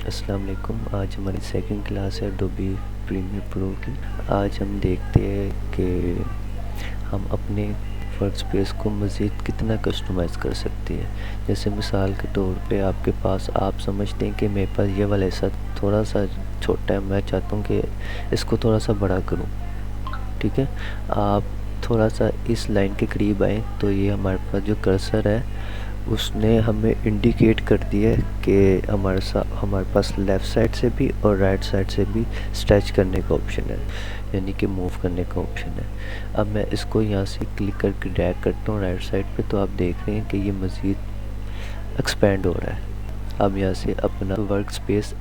अस्सलाम वालेकुम। आज हमारी सेकंड क्लास है एडोबी प्रीमियर प्रो की। आज हम देखते हैं कि हम अपने वर्क स्पेस को मज़ीद कितना कस्टमाइज़ कर सकते हैं। जैसे मिसाल के तौर पे आपके पास, आप समझते हैं कि मेरे पास ये वाला हिस्सा थोड़ा सा छोटा है, मैं चाहता हूँ कि इसको थोड़ा सा बड़ा करूँ। ठीक है, आप थोड़ा सा इस लाइन के करीब आए तो ये हमारे पास जो कर्सर है उसने हमें इंडिकेट कर दिया है कि हमारे पास लेफ़्ट साइड से भी और राइट साइड से भी स्ट्रेच करने का ऑप्शन है, यानी कि मूव करने का ऑप्शन है। अब मैं इसको यहाँ से क्लिक करके ड्रैग करता हूँ राइट साइड पे, तो आप देख रहे हैं कि ये मज़ीद एक्सपेंड हो रहा है। अब यहाँ से अपना वर्क स्पेस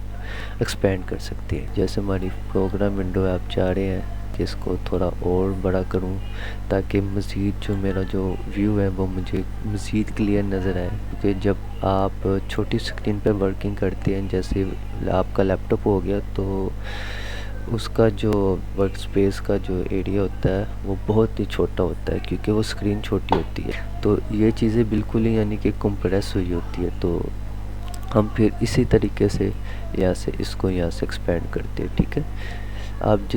एक्सपेंड कर सकते हैं। जैसे हमारी प्रोग्राम विंडो है, आप चाह रहे हैं कि इसको थोड़ा और बड़ा करूं ताकि मज़ीद जो मेरा जो व्यू है वो मुझे मज़ीद क्लियर नज़र आए। क्योंकि जब आप छोटी स्क्रीन पर वर्किंग करते हैं, जैसे आपका लैपटॉप हो गया, तो उसका जो वर्क स्पेस का जो एरिया होता है वो बहुत ही छोटा होता है, क्योंकि वो स्क्रीन छोटी होती है। तो ये चीज़ें बिल्कुल ही यानी कि कंप्रेस हुई होती है। तो हम फिर इसी तरीके से यहाँ से इसको यहाँ से एक्सपेंड करते हैं। ठीक है, आप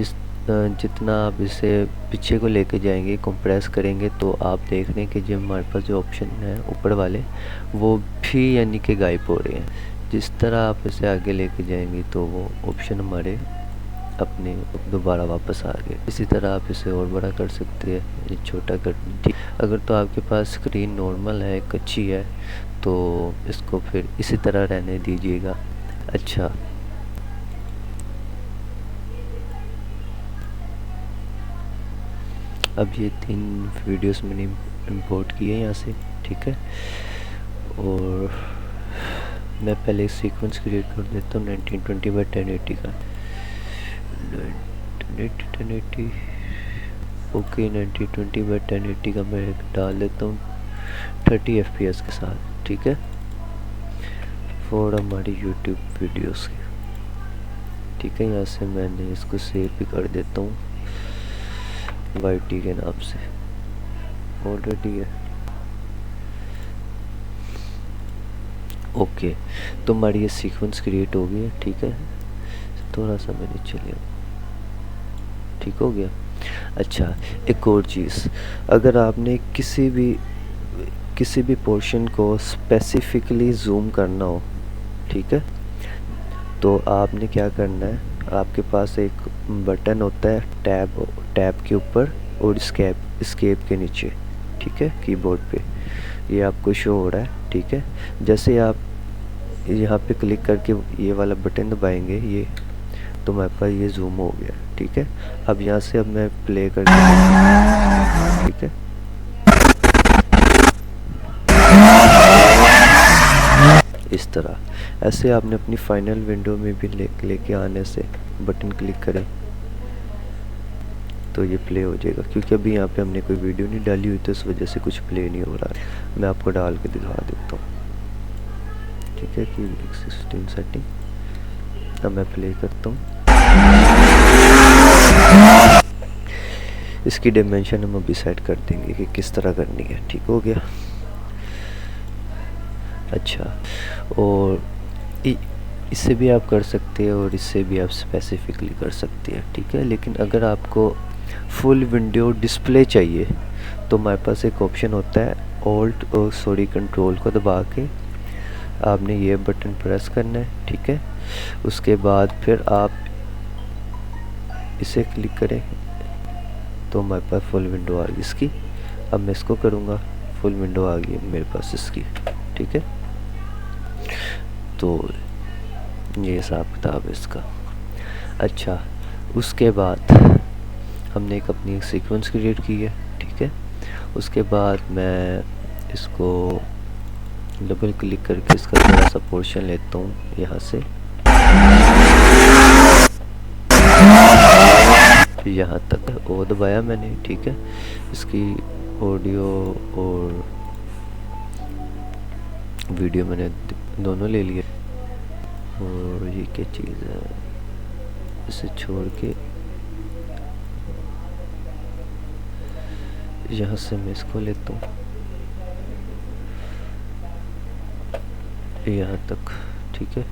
जितना आप इसे पीछे को लेके जाएंगे, कंप्रेस करेंगे, तो आप देख रहे हैं कि जो हमारे पास जो ऑप्शन है ऊपर वाले वो भी यानी कि गायब हो रहे हैं। जिस तरह आप इसे आगे लेके जाएंगे तो वो ऑप्शन हमारे अपने दोबारा वापस आ गए। इसी तरह आप इसे और बड़ा कर सकते हैं, ये छोटा कर। अगर तो आपके पास स्क्रीन नॉर्मल है, कच्ची है, तो इसको फिर इसी तरह रहने दीजिएगा। अच्छा, अब ये 3 वीडियोस मैंने इंपोर्ट किए यहाँ से। ठीक है, और मैं पहले एक सीक्वेंस क्रिएट कर देता हूँ 1920 बाई 1080 का। 1080 ओके, 1920 बाई 1080 का मैं डाल देता हूँ 30 FPS के साथ। ठीक है, फॉर हमारी यूट्यूब वीडियोस की। ठीक है, यहाँ से मैंने इसको सेव भी कर देता हूँ YT के नाम से, ऑलरेडी है। ओके, तो हमारी ये सीक्वेंस क्रिएट हो गई है। ठीक है, थोड़ा सा मैंने चलिए, ठीक हो गया। अच्छा, एक और चीज़, अगर आपने किसी भी पोर्शन को स्पेसिफिकली जूम करना हो, ठीक है, तो आपने क्या करना है, आपके पास एक बटन होता है टैब के ऊपर और स्केप के नीचे। ठीक है, कीबोर्ड पे ये आपको शो हो रहा है। ठीक है, जैसे आप यहाँ पे क्लिक करके ये वाला बटन दबाएंगे, ये तो मेरे पास ये जूम हो गया। ठीक है, अब यहाँ से अब मैं प्ले करके, ठीक है, इस तरह। ऐसे आपने अपनी फाइनल विंडो में भी लेके आने से बटन क्लिक करें तो ये प्ले हो जाएगा। क्योंकि अभी यहाँ पे हमने कोई वीडियो नहीं डाली हुई, तो इस वजह से कुछ प्ले नहीं हो रहा है। मैं आपको डाल के दिखा देता हूँ। ठीक है, कि 16 सेटिंग, अब मैं प्ले करता हूँ। इसकी डायमेंशन हम अभी सेट कर देंगे कि किस तरह करनी है। ठीक हो गया। अच्छा, और इससे भी आप कर सकते हैं और इससे भी आप स्पेसिफिकली कर सकते हैं। ठीक है, लेकिन अगर आपको फुल विंडो डिस्प्ले चाहिए तो हमारे पास एक ऑप्शन होता है, कंट्रोल को दबा के आपने ये बटन प्रेस करना है। ठीक है, उसके बाद फिर आप इसे क्लिक करें तो हमारे पास फुल विंडो आ गई इसकी। अब मैं इसको करूँगा, फुल विंडो आ गई मेरे पास इसकी। ठीक है, तो ये हिसाब किताब है इसका। अच्छा, उसके बाद हमने अपनी एक सीक्वेंस क्रिएट की है। ठीक है, उसके बाद मैं इसको डबल क्लिक करके इसका थोड़ा सा पोर्शन लेता हूँ यहाँ से, यहाँ तक ओ दबाया मैंने। ठीक है, इसकी ऑडियो और वीडियो मैंने दोनों ले लिए। और ये क्या चीज़ है, इसे छोड़ के यहाँ से मैं इसको लेता हूँ यहाँ तक। ठीक है,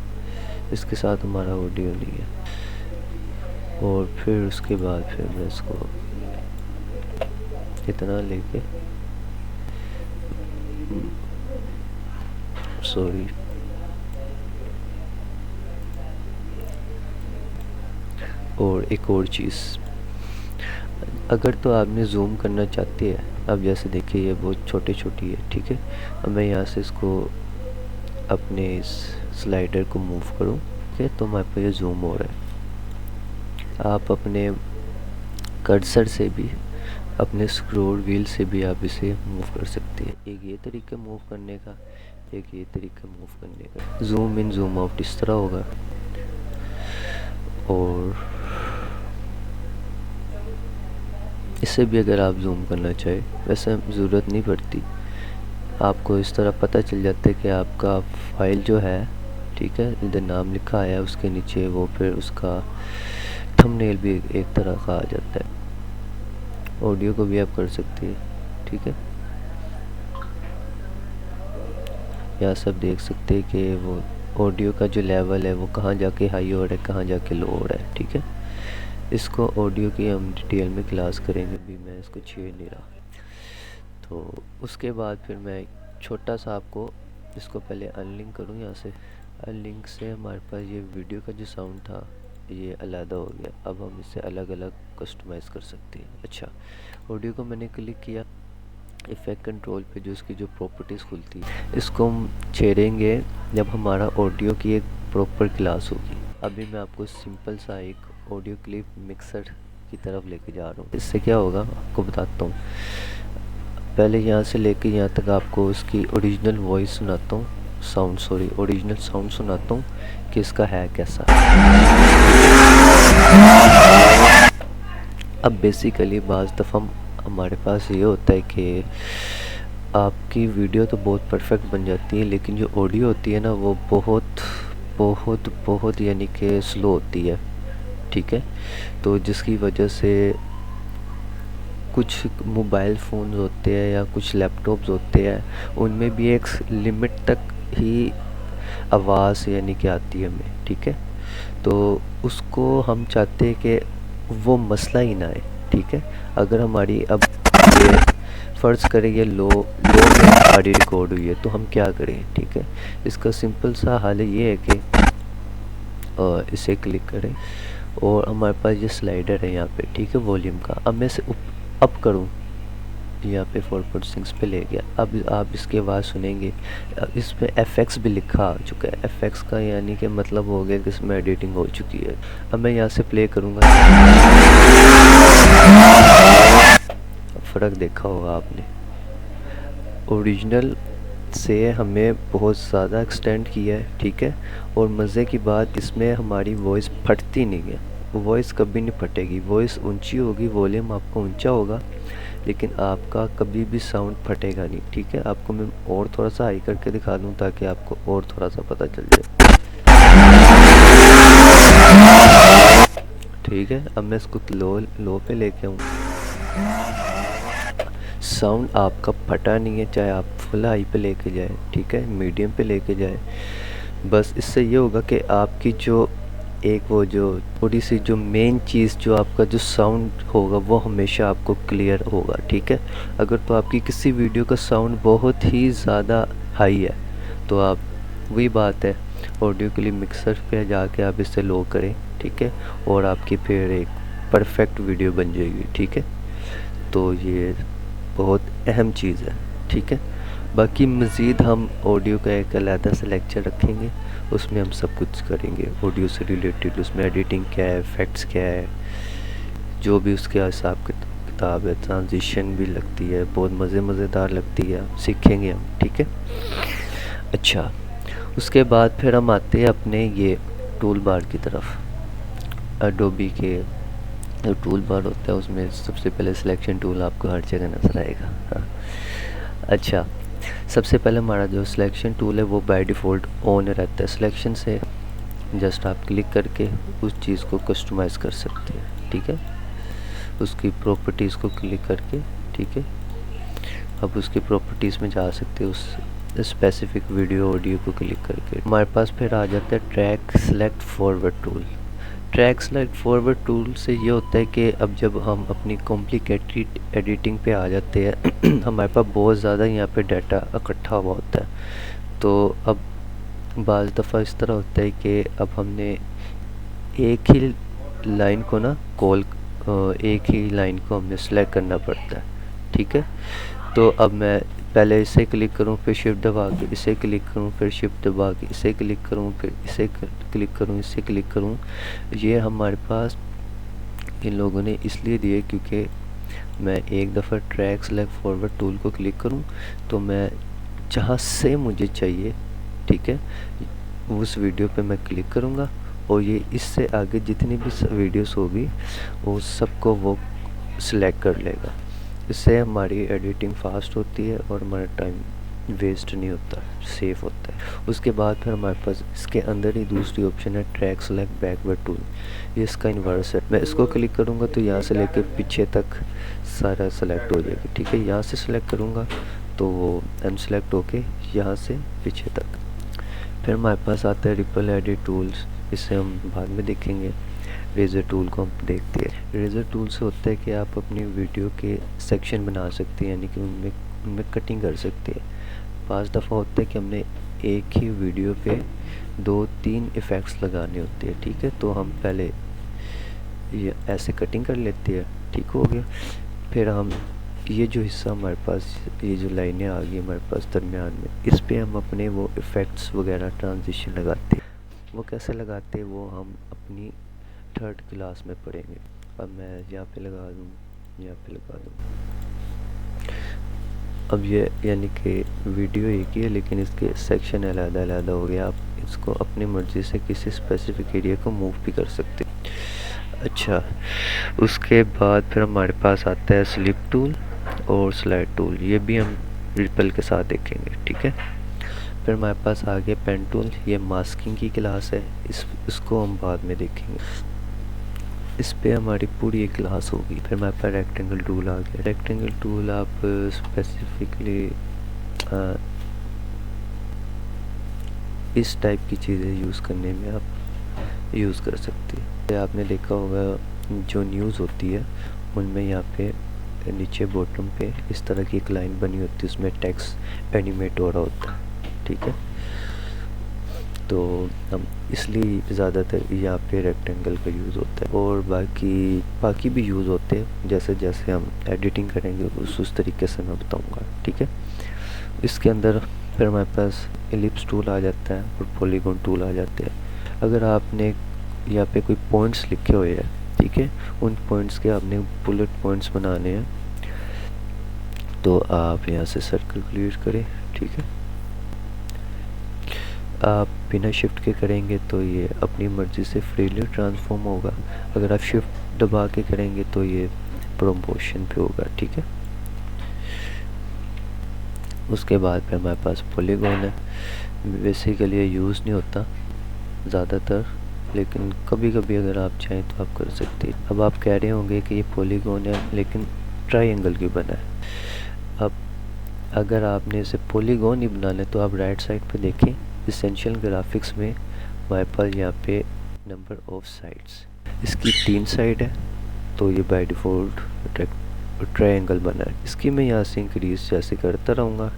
इसके साथ हमारा ऑडियो नहीं है। और फिर उसके बाद फिर मैं इसको इतना लेके सॉरी और एक और चीज़, अगर तो आपने जूम करना चाहते हैं, अब जैसे देखिए ये बहुत छोटी छोटी है, ठीक है। अब मैं यहाँ से इसको अपने इस स्लाइडर को मूव करूँ, ठीक है, तो हमारे पास ये जूम हो रहा है। आप अपने कर्सर से भी, अपने स्क्रॉल व्हील से भी आप इसे मूव कर सकते हैं। एक ये तरीका मूव करने का, एक ये तरीका मूव करने का। जूम इन जूम आउट इस तरह होगा। और इससे भी अगर आप जूम करना चाहें, वैसे ज़रूरत नहीं पड़ती, आपको इस तरह पता चल जाता है कि आपका फाइल जो है, ठीक है, इधर नाम लिखा है उसके नीचे वो फिर उसका थंबनेल भी एक तरह का आ जाता है। ऑडियो को भी आप कर सकते हैं, ठीक है। यहाँ सब देख सकते हैं कि वो ऑडियो का जो लेवल है वो कहाँ जाके हाई हो रहा है, कहाँ जाके लो हो रहा है, ठीक है। इसको ऑडियो की हम डिटेल में क्लास करेंगे, अभी मैं इसको छेड़ नहीं रहा। तो उसके बाद फिर मैं छोटा सा आपको इसको पहले अनलिंक करूँ। यहाँ से अनलिंक से हमारे पास ये वीडियो का जो साउंड था ये अलग हो गया। अब हम इसे अलग अलग कस्टमाइज़ कर सकते हैं। अच्छा, ऑडियो को मैंने क्लिक किया, इफ़ेक्ट कंट्रोल पे जो इसकी जो प्रॉपर्टीज़ खुलती है, इसको हम छेड़ेंगे जब हमारा ऑडियो की एक प्रॉपर क्लास होगी। अभी मैं आपको सिंपल सा एक ऑडियो क्लिप मिक्सर की तरफ लेके जा रहा हूँ। इससे क्या होगा आपको बताता हूँ। पहले यहाँ से लेके यहाँ तक आपको उसकी ओरिजिनल वॉइस सुनाता हूँ, ओरिजिनल साउंड सुनाता हूँ कि इसका है कैसा। अब बेसिकली बाज़ दफ़ा हमारे पास ये होता है कि आपकी वीडियो तो बहुत परफेक्ट बन जाती है, लेकिन जो ऑडियो होती है ना वो बहुत बहुत बहुत यानी कि स्लो होती है, ठीक है। तो जिसकी वजह से कुछ मोबाइल फ़ोन होते हैं या कुछ लैपटॉप्स होते हैं, उनमें भी एक लिमिट तक ही आवाज़ यानी कि आती है हमें, ठीक है। तो उसको हम चाहते हैं कि वो मसला ही ना आए, ठीक है। अगर हमारी अब ये फ़र्ज़ करें ये लो में हमारी रिकॉर्ड हुई है, तो हम क्या करें, ठीक है। इसका सिंपल सा हल ये है कि इसे क्लिक करें और हमारे पास ये स्लाइडर है यहाँ पे, ठीक है, वॉल्यूम का। अब मैं इसे अप करूँ, यहाँ पे 4.6 पे ले गया। अब आप इसकी आवाज़ सुनेंगे, इसमें FX भी लिखा आ चुका है। FX का यानी कि मतलब हो गया कि इसमें एडिटिंग हो चुकी है। अब मैं यहाँ से प्ले करूँगा, फ़र्क देखा होगा आपने। ओरिजिनल से हमें बहुत ज़्यादा एक्सटेंड किया है, ठीक है। और मज़े की बात, इसमें हमारी वॉइस फटती नहीं है, वॉइस कभी नहीं फटेगी। वॉइस ऊंची होगी, वॉल्यूम आपका ऊंचा होगा, लेकिन आपका कभी भी साउंड फटेगा नहीं, ठीक है। आपको मैं और थोड़ा सा हाई करके दिखा दूं ताकि आपको और थोड़ा सा पता चल जाए, ठीक है। अब मैं इसको लो पे लेके आऊँ, साउंड आपका फटा नहीं है, चाहे आप फुल हाई पे लेके जाए, ठीक है, मीडियम पे लेके जाए। बस इससे ये होगा कि आपकी जो एक वो जो थोड़ी सी जो मेन चीज़ जो आपका जो साउंड होगा वो हमेशा आपको क्लियर होगा, ठीक है। अगर तो आपकी किसी वीडियो का साउंड बहुत ही ज़्यादा हाई है, तो आप वही बात है, ऑडियो के लिए मिक्सर पे जाके आप इसे लो करें, ठीक है, और आपकी फिर एक परफेक्ट वीडियो बन जाएगी, ठीक है। तो ये बहुत अहम चीज़ है, ठीक है। बाकी मज़ीद हम ऑडियो का एक अलहदा से लेक्चर रखेंगे, उसमें हम सब कुछ करेंगे ऑडियो से रिलेटेड। उसमें एडिटिंग क्या है, इफेक्ट्स क्या है, जो भी उसके हिसाब किताब है, ट्रांजिशन भी लगती है, बहुत मज़ेदार लगती है, सीखेंगे हम, ठीक है। अच्छा, उसके बाद फिर हम आते हैं अपने ये टूल बार की तरफ। एडोबी के जो टूल बार होता है उसमें सबसे पहले सिलेक्शन टूल आपको हर जगह नज़र आएगा, हाँ। अच्छा, सबसे पहले हमारा जो सिलेक्शन टूल है वो बाय डिफ़ॉल्ट ऑन रहता है। सिलेक्शन से जस्ट आप क्लिक करके उस चीज़ को कस्टमाइज़ कर सकते हैं, ठीक है। उसकी प्रॉपर्टीज़ को क्लिक करके, ठीक है। अब उसकी प्रॉपर्टीज़ में जा सकते हैं, उस स्पेसिफिक वीडियो ऑडियो को क्लिक करके हमारे पास फिर आ जाता है track select forward tool. Track select forward tool से ये होता है कि अब जब हम अपनी कॉम्प्लिकेटेड एडिटिंग पे आ जाते हैं हमारे पास बहुत ज़्यादा यहाँ पे डाटा इकट्ठा हुआ होता है। तो अब बाज़ दफ़ा इस तरह होता है कि अब हमने एक ही लाइन को ना एक ही लाइन को हमने सेलेक्ट करना पड़ता है, ठीक है। तो अब मैं पहले इसे क्लिक करूं, फिर शिफ्ट दबा के इसे क्लिक करूं, फिर शिफ्ट दबा के इसे क्लिक करूं, फिर इसे क्लिक करूं, इसे क्लिक करूं। ये हमारे पास इन लोगों ने इसलिए दिए क्योंकि मैं एक दफ़ा ट्रैक सेलेक्ट फॉरवर्ड टूल को क्लिक करूं तो मैं जहां से मुझे चाहिए, ठीक है, उस वीडियो पे मैं क्लिक करूंगा और ये इससे आगे जितनी भी वीडियोस होगी वो सबको वो सिलेक्ट कर लेगा। इससे हमारी एडिटिंग फास्ट होती है और हमारा टाइम वेस्ट नहीं होता, सेफ होता है। उसके बाद फिर हमारे पास इसके अंदर ही दूसरी ऑप्शन है ट्रैक सेलेक्ट बैकवर्ड टूल। ये इसका इन्वर्स है। मैं इसको क्लिक करूँगा तो यहाँ से लेके पीछे तक सारा सेलेक्ट हो जाएगी, ठीक है। यहाँ से सिलेक्ट करूँगा तो वो अनसेलेक्ट होके यहाँ से पीछे तक। फिर हमारे पास आता है रिपल एडिट टूल्स, इसे हम बाद में देखेंगे। रेज़र टूल को हम देखते हैं। रेज़र टूल से होता है कि आप अपनी वीडियो के सेक्शन बना सकते हैं, यानी कि उनमें कटिंग कर सकते हैं। पाँच दफ़ा होता है कि हमने एक ही वीडियो पे 2-3 इफ़ेक्ट्स लगाने होते हैं, ठीक है। तो हम पहले ये ऐसे कटिंग कर लेते हैं, ठीक हो गया। फिर हम ये जो हिस्सा हमारे पास, ये जो लाइनें आ गई हमारे पास दरमियान में, इस पे हम अपने वो इफ़ेक्ट्स वगैरह ट्रांजिशन लगाते हैं। वो कैसे लगाते हैं वो हम अपनी 3rd क्लास में पढ़ेंगे। अब मैं यहाँ पे लगा दूँ, यहाँ पे लगा दूँ। अब ये यानी कि वीडियो एक ही है लेकिन इसके सेक्शन अलग-अलग हो गया। आप इसको अपनी मर्ज़ी से किसी स्पेसिफिक एरिया को मूव भी कर सकते हैं। अच्छा, उसके बाद फिर हमारे पास आता है स्लिप टूल और स्लाइड टूल। ये भी हम रिपल के साथ देखेंगे, ठीक है। फिर हमारे पास आ गया पेन टूल। ये मास्किंग की क्लास है, इसको हम बाद में देखेंगे। इस पे हमारी पूरी एक क्लास होगी। फिर हमारे पास रेक्टेंगल टूल आ गया। रेक्टेंगल टूल आप स्पेसिफिकली इस टाइप की चीज़ें यूज़ करने में आप यूज़ कर सकते हैं। आपने देखा होगा जो न्यूज़ होती है उनमें यहाँ पे नीचे बॉटम पे इस तरह की एक लाइन बनी होती है, उसमें टेक्स्ट एनिमेट हो रहा होता है, ठीक है। तो हम इसलिए ज़्यादातर यहाँ पे रेक्टेंगल का यूज़ होता है और बाकी भी यूज़ होते हैं। जैसे जैसे हम एडिटिंग करेंगे उस तरीके से मैं बताऊँगा, ठीक है। इसके अंदर फिर हमारे पास एलिप्स टूल आ जाता है और पॉलीगॉन टूल आ जाते हैं। अगर आपने यहाँ पे कोई पॉइंट्स लिखे हुए हैं, ठीक है, उन पॉइंट्स के आपने बुलेट पॉइंट्स बनाने हैं तो आप यहाँ से सर्कल क्लियर करें, ठीक है। आप बिना शिफ्ट के करेंगे तो ये अपनी मर्ज़ी से फ्रीली ट्रांसफॉर्म होगा। अगर आप शिफ्ट दबा के करेंगे तो ये प्रमोशन पे होगा, ठीक है। उसके बाद फिर हमारे पास पॉलीगॉन है। बेसिकली ये यूज़ नहीं होता ज़्यादातर, लेकिन कभी कभी अगर आप चाहें तो आप कर सकते हैं। अब आप कह रहे होंगे कि ये पॉलीगॉन है लेकिन ट्रायंगल की बना है। अब अगर आपने इसे पॉलीगॉन ही बनाना है तो आप राइट साइड पे देखें, एसेंशियल ग्राफिक्स में हमारे पास यहाँ पे नंबर ऑफ साइड्स, इसकी 3 साइड है तो ये बाय डिफ़ॉल्ट ट्रायंगल बना है। इसकी मैं यहाँ से इंक्रीज जैसे करता रहूँगा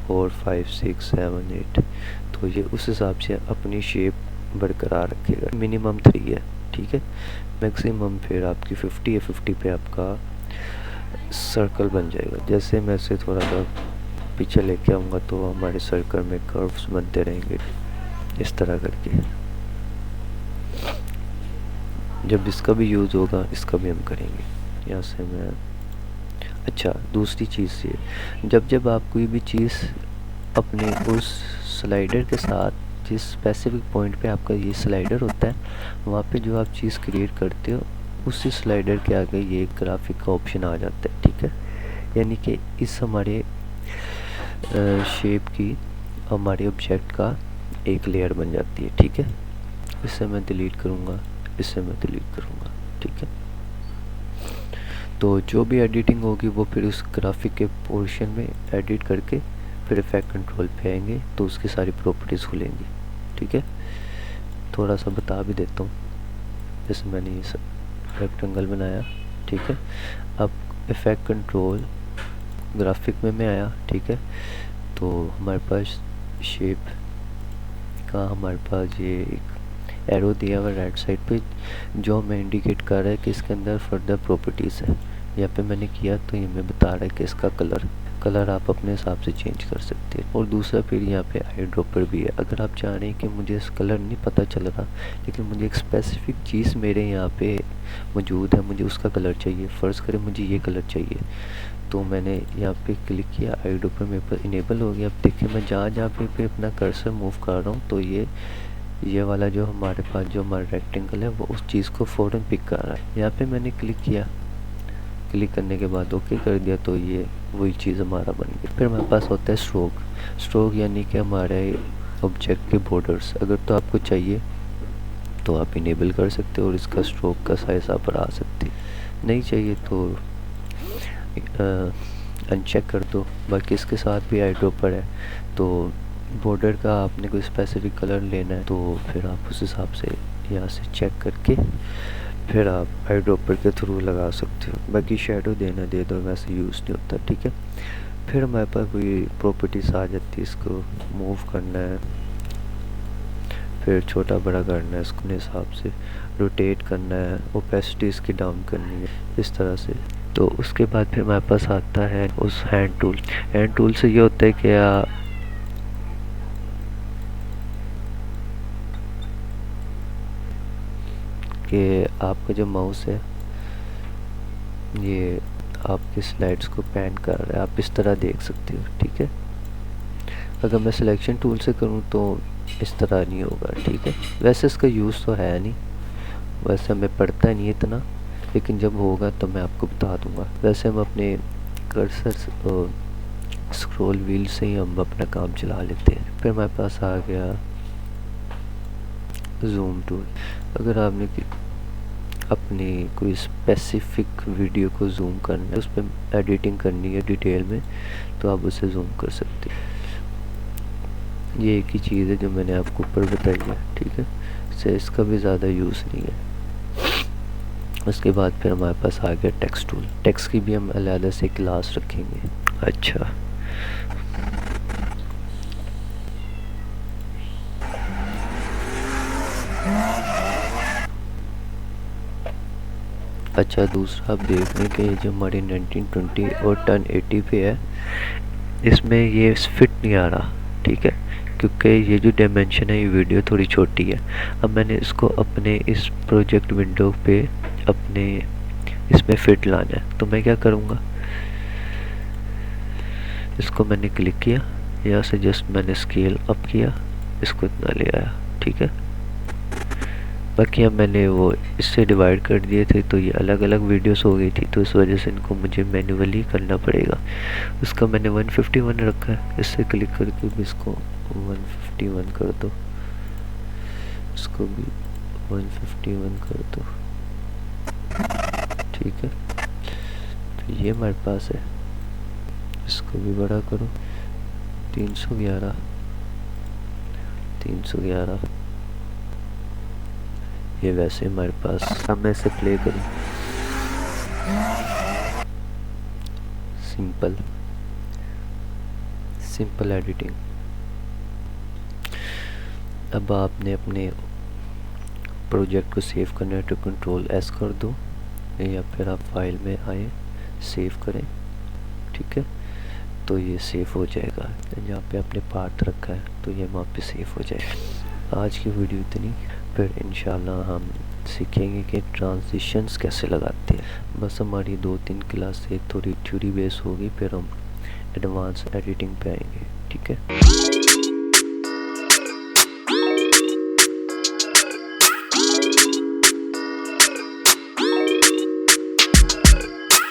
4, 5, 6, 7, 8, तो ये उस हिसाब से अपनी शेप बरकरार रखेगा। मिनिमम 3 है, ठीक है। मैक्सिमम फिर आपकी 50 है, 50 पे आपका सर्कल बन जाएगा। जैसे मैं इसे थोड़ा सा पीछे लेके आऊँगा तो हमारे सर्कल में कर्व्स बनते रहेंगे इस तरह करके। जब इसका भी यूज़ होगा इसका भी हम करेंगे। यहाँ से मैं अच्छा, दूसरी चीज़ ये, जब आप कोई भी चीज़ अपने उस स्लाइडर के साथ जिस स्पेसिफिक पॉइंट पे आपका ये स्लाइडर होता है वहाँ पे जो आप चीज़ क्रिएट करते हो उसी स्लाइडर के आगे ये ग्राफिक का ऑप्शन आ जाता है, ठीक है। यानी कि इस हमारे शेप की हमारे ऑब्जेक्ट का एक लेयर बन जाती है, ठीक है। इससे मैं डिलीट करूँगा, इससे मैं डिलीट करूँगा, ठीक है। तो जो भी एडिटिंग होगी वो फिर उस ग्राफिक के पोर्शन में एडिट करके फिर इफेक्ट कंट्रोल पे आएंगे तो उसकी सारी प्रॉपर्टीज़ खुलेंगी। ठीक है, थोड़ा सा बता भी देता हूँ। जैसे मैंने ये रेक्टेंगल बनाया, ठीक है। अब इफेक्ट कंट्रोल ग्राफिक में मैं आया, ठीक है। तो हमारे पास शेप का हमारे पास ये एक एरो दिया हुआ राइट साइड पे, जो हमें इंडिकेट कर रहा है कि इसके अंदर फर्दर प्रॉपर्टीज़ है। यहाँ पे मैंने किया तो ये हमें बता रहा है कि इसका कलर आप अपने हिसाब से चेंज कर सकते हैं। और दूसरा फिर यहाँ पे आई ड्रॉपर भी है। अगर आप चाह रहे हैं कि मुझे इस कलर नहीं पता चल रहा, लेकिन मुझे एक स्पेसिफिक चीज़ मेरे यहाँ पे मौजूद है, मुझे उसका कलर चाहिए, फ़र्ज़ करें मुझे ये कलर चाहिए, तो मैंने यहाँ पे क्लिक किया, आई ड्रॉपर मेरे पास इनेबल हो गया। अब देखिए मैं जहाँ पे अपना कर्सर मूव कर रहा हूँ तो ये वाला जो हमारे पास जो हमारा रेक्टेंगल है वो उस चीज़ को फ़ौरन पिक कर रहा है। यहाँ पे मैंने क्लिक किया, क्लिक करने के बाद ओके कर दिया तो ये वही चीज़ हमारा बन गई। फिर हमारे पास होता है स्ट्रोक यानी कि हमारे ऑब्जेक्ट के बॉर्डर्स। अगर तो आपको चाहिए तो आप इनेबल कर सकते हो और इसका स्ट्रोक का साइज आप बढ़ा सकते, नहीं चाहिए तो अनचेक कर दो। बाकी इसके साथ भी आई ड्रॉपर है, तो बॉर्डर का आपने कोई स्पेसिफिक कलर लेना है तो फिर आप उस हिसाब से यहाँ से चेक करके फिर आप आई ड्रॉपर के थ्रू लगा सकते हो। बाकी शेडो देना दे दो, वैसे यूज़ नहीं होता, ठीक है। फिर हमारे पास कोई प्रॉपर्टीज आ जाती है, इसको मूव करना है, फिर छोटा बड़ा करना है इसको हिसाब से, रोटेट करना है, ओपेसिटी इसकी डाउन करनी है, इस तरह से। तो उसके बाद फिर हमारे पास आता है उस हैंड टूल से ये होता है कि आपका जो माउस है ये आपके स्लाइड्स को पैन कर रहा है, आप इस तरह देख सकते हो, ठीक है। अगर मैं सिलेक्शन टूल से करूँ तो इस तरह नहीं होगा, ठीक है। वैसे इसका यूज़ तो है नहीं, वैसे हमें पड़ता नहीं इतना, लेकिन जब होगा तो मैं आपको बता दूंगा। वैसे हम अपने कर्सर स्क्रॉल व्हील से ही हम अपना काम चला लेते हैं। फिर हमारे पास आ गया जूम टूल। अगर आपने अपनी कोई स्पेसिफिक वीडियो को जूम करना है, उस पर एडिटिंग करनी है डिटेल में, तो आप उसे जूम कर सकते हैं। ये एक ही चीज़ है जो मैंने आपको ऊपर बताई है, ठीक है। इससे इसका भी ज़्यादा यूज़ नहीं है। उसके बाद फिर हमारे पास आ गया टेक्स्ट टूल। टेक्स्ट की भी हम अलग से क्लास रखेंगे। अच्छा, दूसरा आप देख लें कि जो हमारी 1920 और 1080 पे है, इसमें ये फिट नहीं आ रहा, ठीक है, क्योंकि ये जो डायमेंशन है ये वीडियो थोड़ी छोटी है। अब मैंने इसको अपने इस प्रोजेक्ट विंडो पे अपने इसमें फिट लाना है, तो मैं क्या करूँगा, इसको मैंने क्लिक किया, यहाँ से जस्ट मैंने स्केल अप किया, इसको इतना ले आया, ठीक है। बाकी अब मैंने वो इससे डिवाइड कर दिए थे तो ये अलग अलग वीडियोस हो गई थी, तो इस वजह से इनको मुझे मैन्युअली करना पड़ेगा। उसका मैंने 151 रखा है, इससे क्लिक करके भी इसको 151 कर दो, इसको भी 151 कर दो, ठीक है। तो ये हमारे पास है, इसको भी बड़ा करो, 311 311। ये वैसे हमारे पास, अब मैं इसे प्ले करूँ, सिंपल एडिटिंग। अब आपने अपने प्रोजेक्ट को सेव करना है तो कंट्रोल एस कर दो, या फिर आप फाइल में आए, सेव करें, ठीक है। तो ये सेव हो जाएगा, जहाँ पे आपने पार्ट रखा है तो ये वहाँ पे सेव हो जाएगा। आज की वीडियो इतनी, फिर इंशाल्लाह हम सीखेंगे कि ट्रांजिशंस कैसे लगाते हैं। बस हमारी 2-3 क्लास से थोड़ी थ्योरी बेस होगी, फिर हम एडवांस एडिटिंग पे आएंगे, ठीक है।